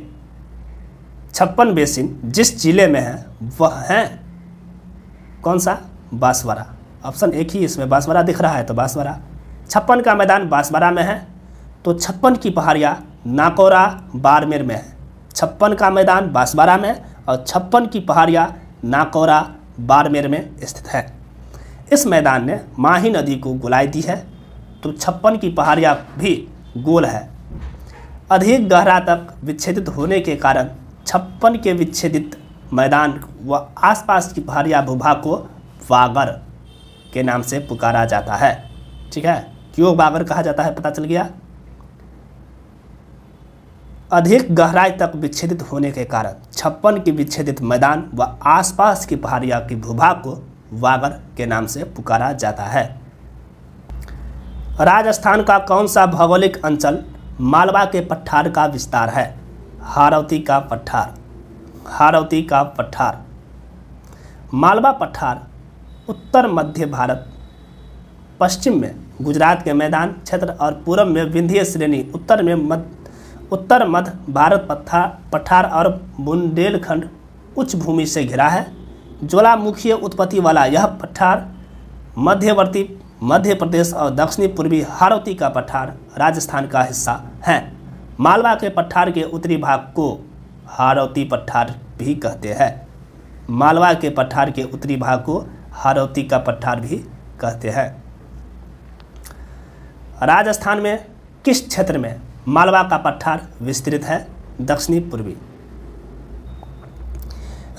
56 बेसिन जिस जिले में है वह है कौन सा? बांसवाड़ा। ऑप्शन एक ही इसमें बांसवाड़ा दिख रहा है तो बांसवाड़ा। 56 का मैदान बांसवाड़ा में है तो 56 की पहाड़ियाँ नाकौरा, बाड़मेर में है। 56 का मैदान बांसवाड़ा में और 56 की पहाड़ियाँ नाकौरा, बाड़मेर में स्थित है। इस मैदान ने माही नदी को गोलाई दी है तो 56 की पहाड़ियाँ भी गोल है। अधिक गहरा तक विच्छेदित होने के कारण 56 के विच्छेदित मैदान व आसपास की पहाड़ियाँ भूभाग को वागर के नाम से पुकारा जाता है। ठीक है, क्यों वागर कहा जाता है पता चल गया। अधिक गहराई तक विच्छेदित होने के कारण 56 की विच्छेदित मैदान व आसपास की पहाड़ियाँ की भूभाग को वागर के नाम से पुकारा जाता है। राजस्थान का कौन सा भौगोलिक अंचल मालवा के पठार का विस्तार है? हारौती का पठार। हारौती का पठार। मालवा पठार उत्तर मध्य भारत, पश्चिम में गुजरात के मैदान क्षेत्र और पूर्व में विंध्य श्रेणी, उत्तर मध्य भारत पठार और बुंदेलखंड उच्च भूमि से घिरा है। ज्वालामुखीय उत्पत्ति वाला यह पठार मध्यवर्ती मध्य प्रदेश और दक्षिणी पूर्वी हारौती का पठार राजस्थान का हिस्सा है। मालवा के पठार के उत्तरी भाग को हारौती पठार भी कहते हैं। मालवा के पठार के उत्तरी भाग को हारौती का पठार भी कहते हैं। राजस्थान में किस क्षेत्र में मालवा का पठार विस्तृत है? दक्षिणी पूर्वी।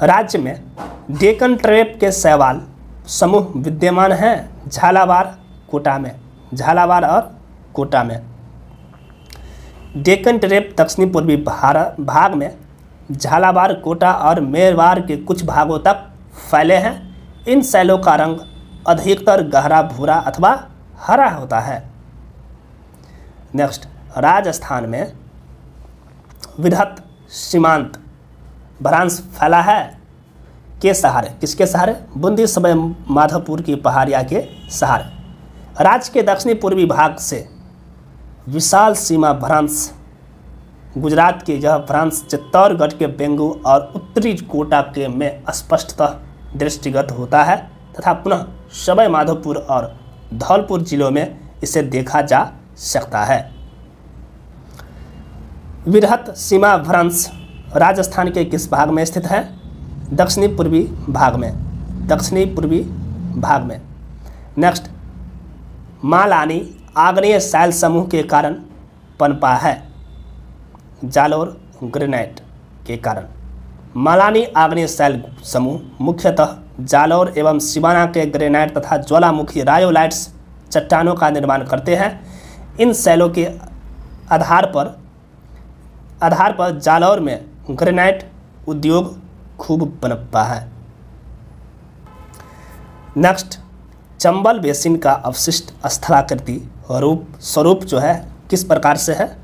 राज्य में डेक्कन ट्रेप के शैवाल समूह विद्यमान हैं झालावाड़ कोटा में। झालावाड़ और कोटा में। डेक्कन ट्रेप दक्षिणी पूर्वी भाग में झालावाड़, कोटा और मेवाड़ के कुछ भागों तक फैले हैं। इन शैलों का रंग अधिकतर गहरा भूरा अथवा हरा होता है। नेक्स्ट, राजस्थान में विदर्भ सीमांत भ्रांश फैला है के सहारे। किसके सहारे? बूंदी सवाई माधोपुर की पहाड़ियाँ के सहारे। राज्य के दक्षिणी पूर्वी भाग से विशाल सीमा भ्रांश गुजरात के यह भ्रांश चित्तौड़गढ़ के बेंगू और उत्तरी कोटा के में स्पष्टतः दृष्टिगत होता है तथा पुनः सवाई माधोपुर और धौलपुर जिलों में इसे देखा जा सकता है। विदर्भ सीमा भ्रांश राजस्थान के किस भाग में स्थित है? दक्षिणी पूर्वी भाग में। दक्षिणी पूर्वी भाग में। नेक्स्ट, मालानी आग्नेय शैल समूह के कारण पनपा है। जालोर ग्रेनाइट के कारण। मालानी आग्नेय शैल समूह मुख्यतः जालोर एवं सिवाना के ग्रेनाइट तथा ज्वालामुखी रायोलाइट्स चट्टानों का निर्माण करते हैं। इन शैलों के आधार पर जालौर में ग्रेनाइट उद्योग खूब पनपा है। नेक्स्ट, चंबल बेसिन का अवशिष्ट स्थलाकृति स्वरूप जो है किस प्रकार से है?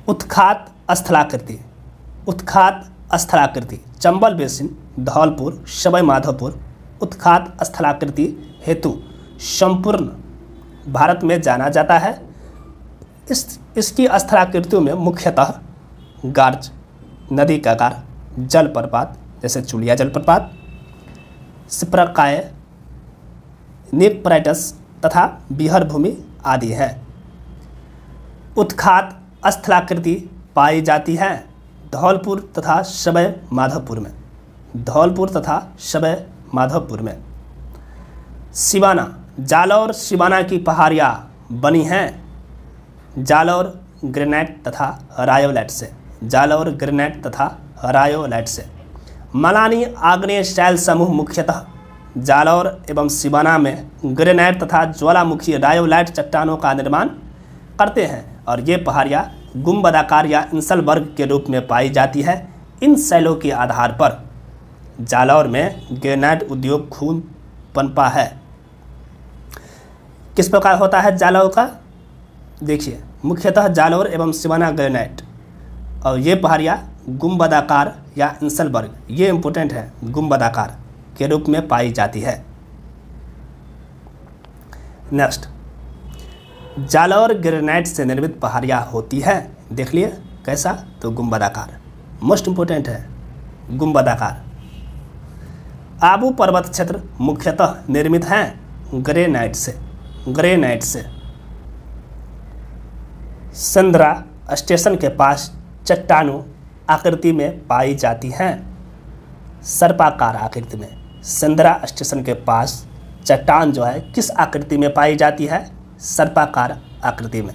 उत्खात स्थलाकृति। उत्खात स्थलाकृति। चंबल बेसिन धौलपुर, सवाई माधोपुर उत्खात स्थलाकृति हेतु संपूर्ण भारत में जाना जाता है। इसकी स्थलाकृतियों में मुख्यतः गार्ज, नदी का कार, जलप्रपात जैसे चुलिया जलप्रपात, सिप्रकाय, नीकप्राइटस तथा बिहर भूमि आदि हैं। उत्खात स्थलाकृति पाई जाती है धौलपुर तथा सवाई माधोपुर में। धौलपुर तथा सवाई माधोपुर में। सिवाना, जालौर सिवाना की पहाड़ियाँ बनी हैं जालौर ग्रेनाइट तथा रायोलाइट से। जालौर ग्रेनाइट तथा रायोलाइट से। मलानी आग्नेय शैल समूह मुख्यतः जालौर एवं सिवाना में ग्रेनाइट तथा ज्वालामुखी रायोलाइट चट्टानों का निर्माण करते हैं और ये पहाड़ियाँ गुंबदाकार या इंसल वर्ग के रूप में पाई जाती है। इन शैलों के आधार पर जालौर में ग्रेनाइट उद्योग खूब पनपा है। किस प्रकार होता है जालौर का? देखिए, मुख्यतः जालौर एवं सिवाना ग्रेनाइट और ये पहाड़ियाँ गुंबदाकार या इंसल वर्ग, ये इम्पोर्टेंट है, गुंबदाकार के रूप में पाई जाती है। नेक्स्ट, जालौर ग्रेनाइट से निर्मित पहाड़ियाँ होती है। देख लिए कैसा? तो गुंबदाकार, मोस्ट इम्पोर्टेंट है, गुंबदाकार। आबू पर्वत क्षेत्र मुख्यतः निर्मित हैं ग्रेनाइट से। ग्रेनाइट से। संद्रा स्टेशन के पास चट्टानों आकृति में पाई जाती हैं, सर्पाकार आकृति में। संद्रा स्टेशन के पास चट्टान जो है किस आकृति में पाई जाती है? सर्पाकार आकृति में।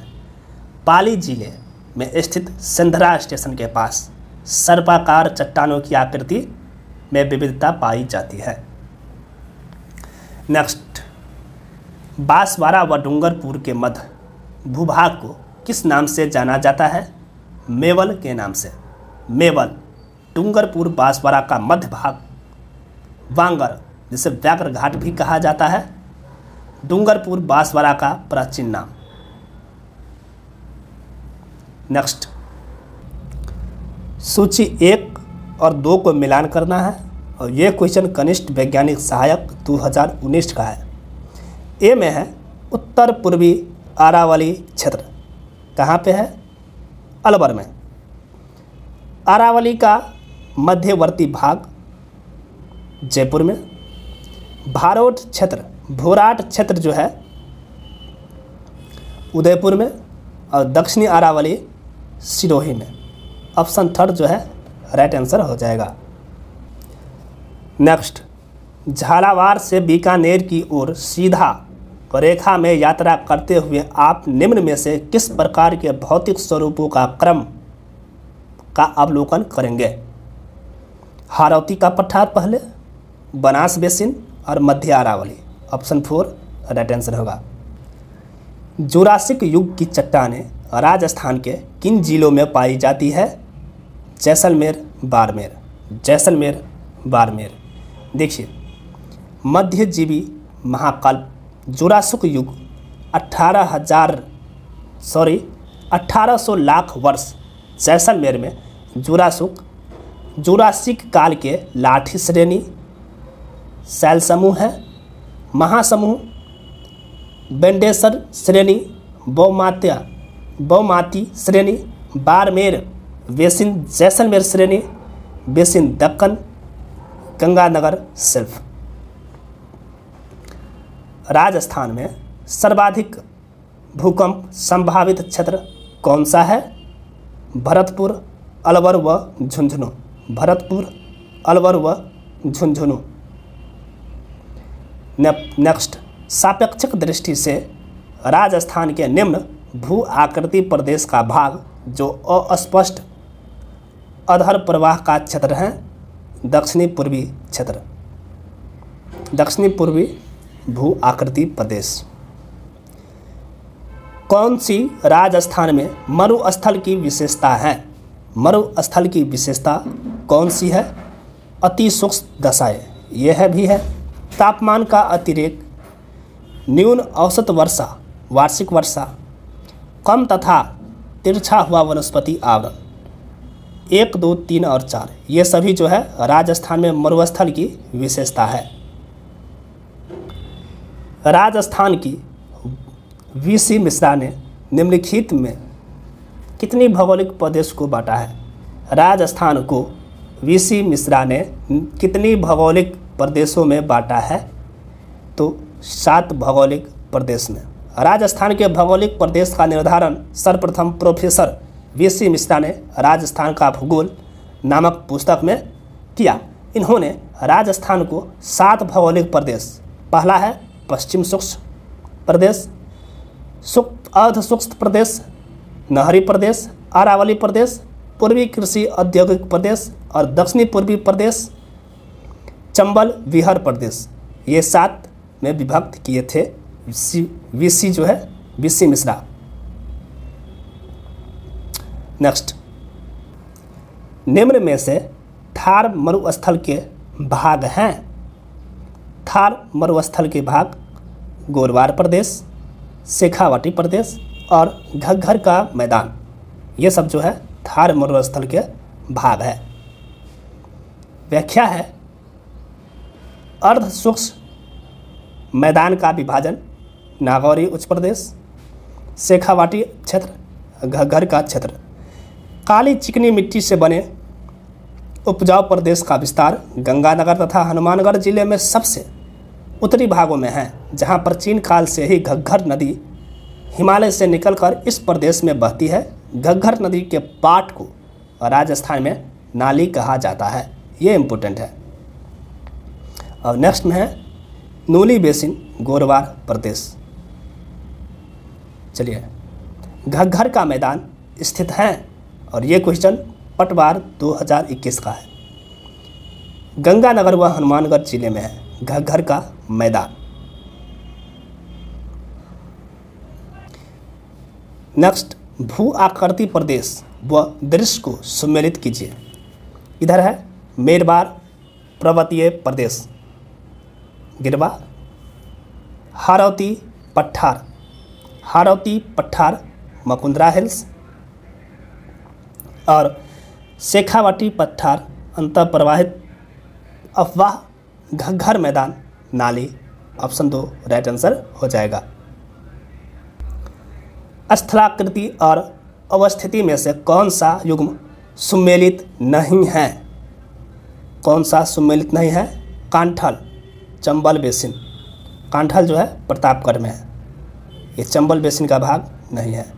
पाली जिले में स्थित सिंधरा स्टेशन के पास सर्पाकार चट्टानों की आकृति में विविधता पाई जाती है। नेक्स्ट, बांसवाड़ा व डूंगरपुर के मध्य भूभाग को किस नाम से जाना जाता है? मेवल के नाम से। मेवल, डूंगरपुर बांसवाड़ा का मध्य भाग, वांगर जिसे व्याघ्र घाट भी कहा जाता है, डूंगरपुर बांसवाड़ा का प्राचीन नाम। नेक्स्ट, सूची 1 और 2 को मिलान करना है और ये क्वेश्चन कनिष्ठ वैज्ञानिक सहायक 2019 का है। ए में है उत्तर पूर्वी अरावली क्षेत्र, कहाँ पे है? अलवर में। अरावली का मध्यवर्ती भाग जयपुर में। भारोट क्षेत्र, भोराट क्षेत्र जो है उदयपुर में, और दक्षिणी अरावली सिरोही में। ऑप्शन 3 जो है राइट आंसर हो जाएगा। नेक्स्ट, झालावाड़ से बीकानेर की ओर सीधा रेखा में यात्रा करते हुए आप निम्न में से किस प्रकार के भौतिक स्वरूपों का क्रम का अवलोकन करेंगे? हारौती का पठार पहले, बनास बेसिन और मध्य अरावली। ऑप्शन 4 राइट आंसर होगा। जुरासिक युग की चट्टानें राजस्थान के किन जिलों में पाई जाती है? जैसलमेर, बाड़मेर। जैसलमेर, बाड़मेर। देखिए, मध्यजीवी महाकल्प जुरासिक युग 1800 लाख वर्ष जैसलमेर में जुरासिक काल के लाठी श्रेणी, शैल समूह है, महासमूह, बेंडेसर श्रेणी, बौमाती श्रेणी, बाड़मेर बेसिन, जैसलमेर श्रेणी, बेसिन दक्कन, गंगानगर सिल्फ। राजस्थान में सर्वाधिक भूकंप संभावित क्षेत्र कौन सा है? भरतपुर, अलवर व झुंझुनू। भरतपुर, अलवर व झुंझुनू। नेक्स्ट, सापेक्षिक दृष्टि से राजस्थान के निम्न भू आकृति प्रदेश का भाग जो अस्पष्ट अधर प्रवाह का क्षेत्र है, दक्षिणी पूर्वी क्षेत्र। दक्षिणी पूर्वी भू आकृति प्रदेश। कौन सी राजस्थान में मरुस्थल की विशेषता है? मरुस्थल की विशेषता कौन सी है? अति सूक्ष्म दशाएं, यह भी है। तापमान का अतिरेक, न्यून औसत वर्षा, वार्षिक वर्षा, कम तथा तिरछा हुआ वनस्पति आवरण। 1, 2, 3 और 4 ये सभी जो है राजस्थान में मरुस्थल की विशेषता है। राजस्थान की वीसी मिश्रा ने निम्नलिखित में कितनी भौगोलिक प्रदेश को बांटा है? राजस्थान को वीसी मिश्रा ने कितनी भौगोलिक प्रदेशों में बांटा है? तो 7 भौगोलिक प्रदेश में। राजस्थान के भौगोलिक प्रदेश का निर्धारण सर्वप्रथम प्रोफेसर वीसी मिश्रा ने राजस्थान का भूगोल नामक पुस्तक में किया। इन्होंने राजस्थान को 7 भौगोलिक प्रदेश, पहला है पश्चिम शुष्क प्रदेश, अर्ध शुष्क प्रदेश, नहरी प्रदेश, अरावली प्रदेश, पूर्वी कृषि औद्योगिक प्रदेश और दक्षिणी पूर्वी प्रदेश, चंबल विहार प्रदेश। ये 7 में विभक्त किए थे वीसी जो है वीसी मिश्रा। नेक्स्ट, निम्न में से थार मरुस्थल के भाग हैं। थार मरुस्थल के भाग गोरवार प्रदेश, शेखावाटी प्रदेश और घग्गर का मैदान, ये सब जो है थार मरुस्थल के भाग है। व्याख्या है, अर्ध शुष्क मैदान का विभाजन नागौरी उच्च प्रदेश, शेखावाटी क्षेत्र, घग्गर का क्षेत्र। काली चिकनी मिट्टी से बने उपजाऊ प्रदेश का विस्तार गंगानगर तथा हनुमानगढ़ जिले में सबसे उत्तरी भागों में है, जहां प्राचीन काल से ही घग्गर नदी हिमालय से निकलकर इस प्रदेश में बहती है। घग्गर नदी के पाट को राजस्थान में नाली कहा जाता है, ये इम्पोर्टेंट है। और नेक्स्ट में है नूली बेसिन गोरवार प्रदेश। चलिए, घग्घर का मैदान स्थित है, और ये क्वेश्चन पटवार 2021 का है। गंगानगर व हनुमानगढ़ जिले में है घग्घर का मैदान। नेक्स्ट, भू आकृति प्रदेश व दृश्य को सम्मिलित कीजिए। इधर है मेरवार पर्वतीय प्रदेश, गिरवा, हारौती पठार मकुंदरा हिल्स, और शेखावाटी पठार अंतःप्रवाहित अफवाह घग्घर मैदान नाली। ऑप्शन 2 राइट आंसर हो जाएगा। स्थलाकृति और अवस्थिति में से कौन सा युग्म सुमेलित नहीं है? कौन सा सुमेलित नहीं है? कांठल, चंबल बेसिन। कांठल जो है प्रतापगढ़ में है, ये चंबल बेसिन का भाग नहीं है।